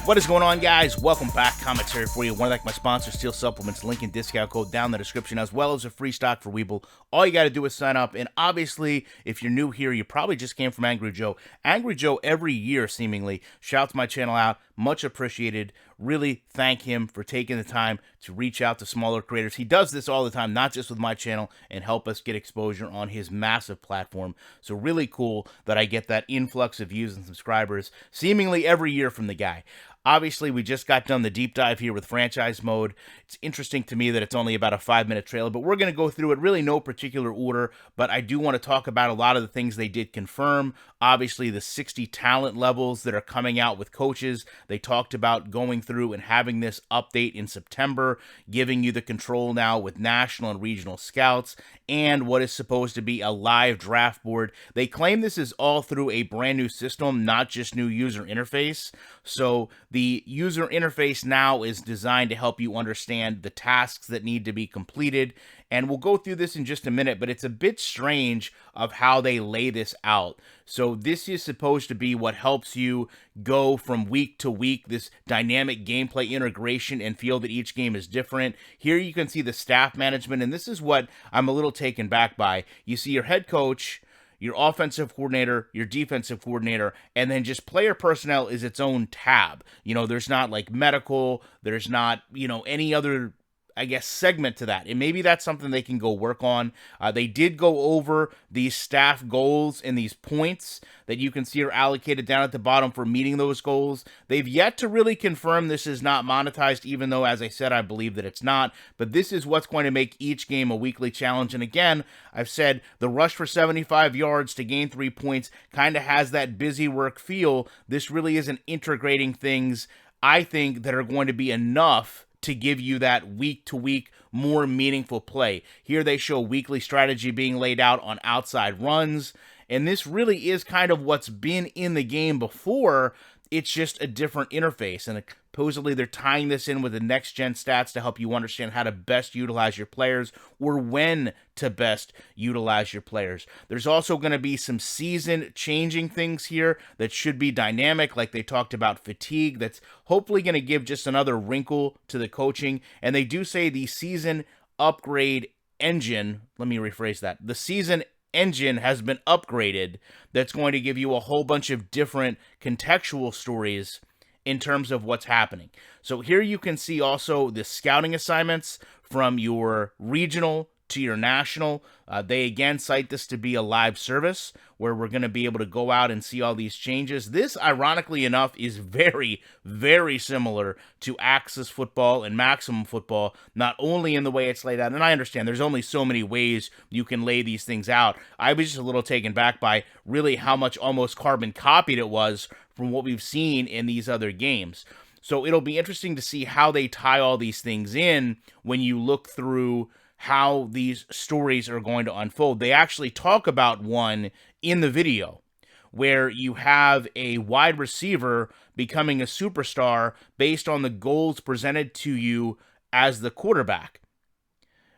What is going on, guys? Welcome back. Commentary for you. Want to thank my sponsor, Steel Supplements. Link and discount code down in the description, as well as a free stock for Weeble. All you got to do is sign up. And obviously, if you're new here, you probably just came from Angry Joe. Angry Joe, every year, seemingly, shouts my channel out. Much appreciated. Really thank him for taking the time to reach out to smaller creators. He does this all the time, not just with my channel, and help us get exposure on his massive platform. So really cool that I get that influx of views and subscribers seemingly every year from the guy. Obviously, we just got done the deep dive here with franchise mode. It's interesting to me that it's only about a 5-minute trailer, but we're going to go through it really no particular order, but I do want to talk about a lot of the things they did confirm. Obviously, the 60 talent levels that are coming out with coaches. They talked about going through and having this update in September, giving you the control now with national and regional scouts, and what is supposed to be a live draft board. They claim this is all through a brand new system, not just new user interface. So the user interface now is designed to help you understand the tasks that need to be completed. And we'll go through this in just a minute, but it's a bit strange of how they lay this out. So this is supposed to be what helps you go from week to week, this dynamic gameplay integration, and feel that each game is different. Here you can see the staff management, and this is what I'm a little taken back by. You see your head coach, your offensive coordinator, your defensive coordinator, and then just player personnel is its own tab. You know, there's not like medical, there's not, any other, I guess, segment to that. And maybe that's something they can go work on. They did go over these staff goals and these points that you can see are allocated down at the bottom for meeting those goals. They've yet to really confirm this is not monetized, even though, as I said, I believe that it's not. But this is what's going to make each game a weekly challenge. And again, I've said the rush for 75 yards to gain 3 points kind of has that busy work feel. This really isn't integrating things, I think, that are going to be enough to give you that week-to-week, more meaningful play. Here they show weekly strategy being laid out on outside runs, and this really is kind of what's been in the game before. It's just a different interface, and supposedly they're tying this in with the next-gen stats to help you understand how to best utilize your players or when to best utilize your players. There's also going to be some season-changing things here that should be dynamic, like they talked about fatigue. That's hopefully going to give just another wrinkle to the coaching, and they do say the season upgrade engine, let me rephrase that, the season engine has been upgraded. That's going to give you a whole bunch of different contextual stories in terms of what's happening. So here you can see also the scouting assignments from your regional to your national. They again cite this to be a live service where we're going to be able to go out and see all these changes. This, ironically enough, is very, very similar to Axis Football and Maximum Football, not only in the way it's laid out, and I understand there's only so many ways you can lay these things out. I was just a little taken back by really how much almost carbon copied it was from what we've seen in these other games. So it'll be interesting to see how they tie all these things in when you look through how these stories are going to unfold. They actually talk about one in the video where you have a wide receiver becoming a superstar based on the goals presented to you as the quarterback.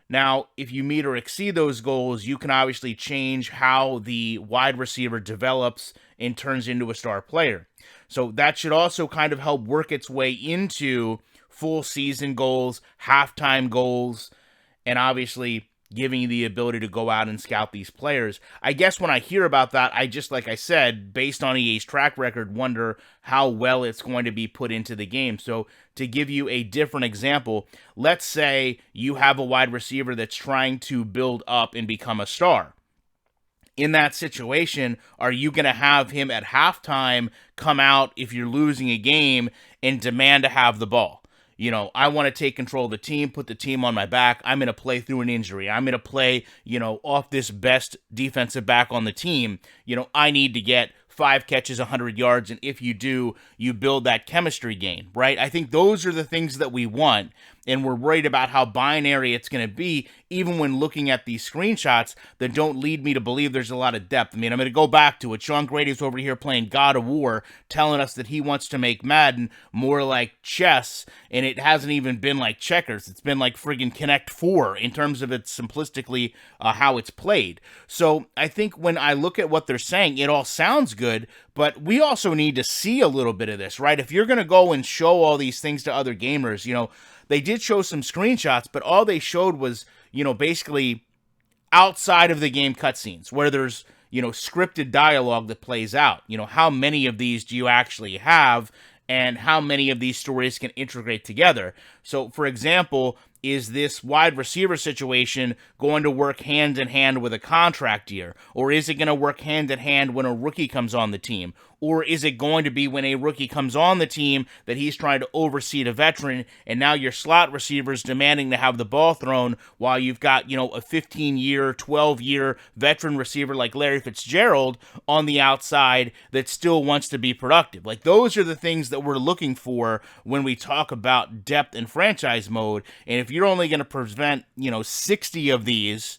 Now, if you meet or exceed those goals, you can obviously change how the wide receiver develops and turns into a star player. So that should also kind of help work its way into full season goals, halftime goals, and obviously giving you the ability to go out and scout these players. I guess when I hear about that, I just, like I said, based on EA's track record, wonder how well it's going to be put into the game. So to give you a different example, let's say you have a wide receiver that's trying to build up and become a star. In that situation, are you going to have him at halftime come out if you're losing a game and demand to have the ball? I want to take control of the team, put the team on my back. I'm going to play through an injury. I'm going to play, off this best defensive back on the team. I need to get 5 catches, 100 yards, and if you do, you build that chemistry game, right? I think those are the things that we want. and we're worried about how binary it's going to be, even when looking at these screenshots that don't lead me to believe there's a lot of depth. I mean, I'm going to go back to it. Sean Grady's over here playing God of War, telling us that he wants to make Madden more like chess, and it hasn't even been like checkers. It's been like friggin' Connect 4 in terms of its simplistically how it's played. So I think when I look at what they're saying, it all sounds good, but we also need to see a little bit of this, right? If you're going to go and show all these things to other gamers, you know, they did show some screenshots, but all they showed was, you know, basically outside of the game cutscenes where there's, you know, scripted dialogue that plays out. You know, how many of these do you actually have, and how many of these stories can integrate together? So, for example, is this wide receiver situation going to work hand in hand with a contract year? Or is it going to work hand in hand when a rookie comes on the team? Or is it going to be when a rookie comes on the team that he's trying to oversee a veteran, and now your slot receivers demanding to have the ball thrown while you've got, you know, a 15-year, 12-year veteran receiver like Larry Fitzgerald on the outside that still wants to be productive? Like, those are the things that we're looking for when we talk about depth in franchise mode. And if you're only going to prevent, you know, 60 of these,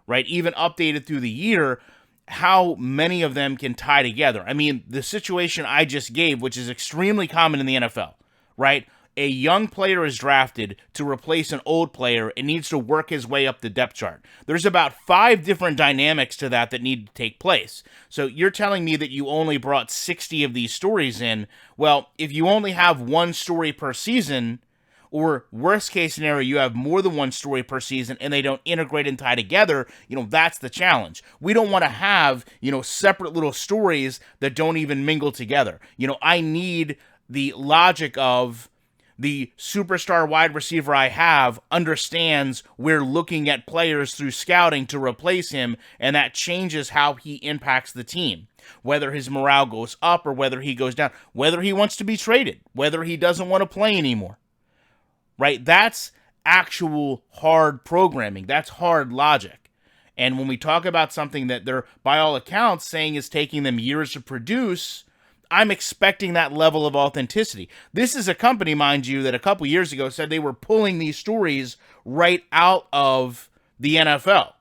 right, even updated through the year, how many of them can tie together? I mean, the situation I just gave, which is extremely common in the NFL, right? A young player is drafted to replace an old player and needs to work his way up the depth chart. There's about 5 different dynamics to that need to take place. So you're telling me that you only brought 60 of these stories in. Well, if you only have one story per season, or worst case scenario, you have more than one story per season and they don't integrate and tie together, you know, that's the challenge. We don't want to have, you know, separate little stories that don't even mingle together. You know, I need the logic of the superstar wide receiver I have understands we're looking at players through scouting to replace him, and that changes how he impacts the team. Whether his morale goes up or whether he goes down, whether he wants to be traded, whether he doesn't want to play anymore. Right? That's actual hard programming. That's hard logic. And when we talk about something that they're, by all accounts, saying is taking them years to produce, I'm expecting that level of authenticity. This is a company, mind you, that a couple years ago said they were pulling these stories right out of the NFL.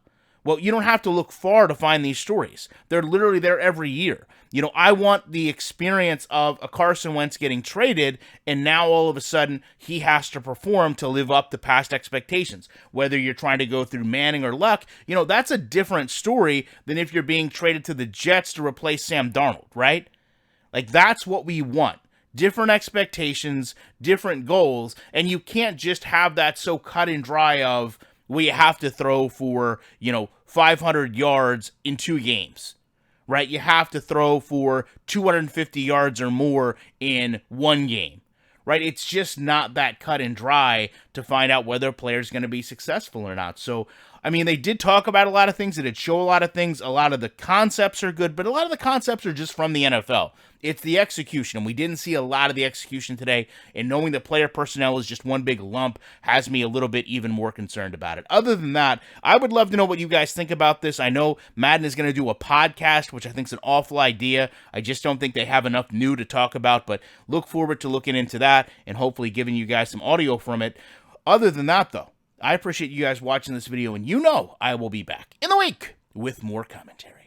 Well, you don't have to look far to find these stories. They're literally there every year. You know, I want the experience of a Carson Wentz getting traded, and now all of a sudden he has to perform to live up to past expectations. Whether you're trying to go through Manning or Luck, you know, that's a different story than if you're being traded to the Jets to replace Sam Darnold, right? Like, that's what we want. Different expectations, different goals, and you can't just have that so cut and dry of, well, you have to throw for, you know, 500 yards in 2 games, right? You have to throw for 250 yards or more in 1 game, right? It's just not that cut and dry to find out whether a player's going to be successful or not. So, I mean, they did talk about a lot of things. They did show a lot of things. A lot of the concepts are good, but a lot of the concepts are just from the NFL. It's the execution, and we didn't see a lot of the execution today, and knowing that player personnel is just one big lump has me a little bit even more concerned about it. Other than that, I would love to know what you guys think about this. I know Madden is going to do a podcast, which I think is an awful idea. I just don't think they have enough new to talk about, but look forward to looking into that and hopefully giving you guys some audio from it. Other than that, though, I appreciate you guys watching this video, and you know I will be back in the week with more commentary.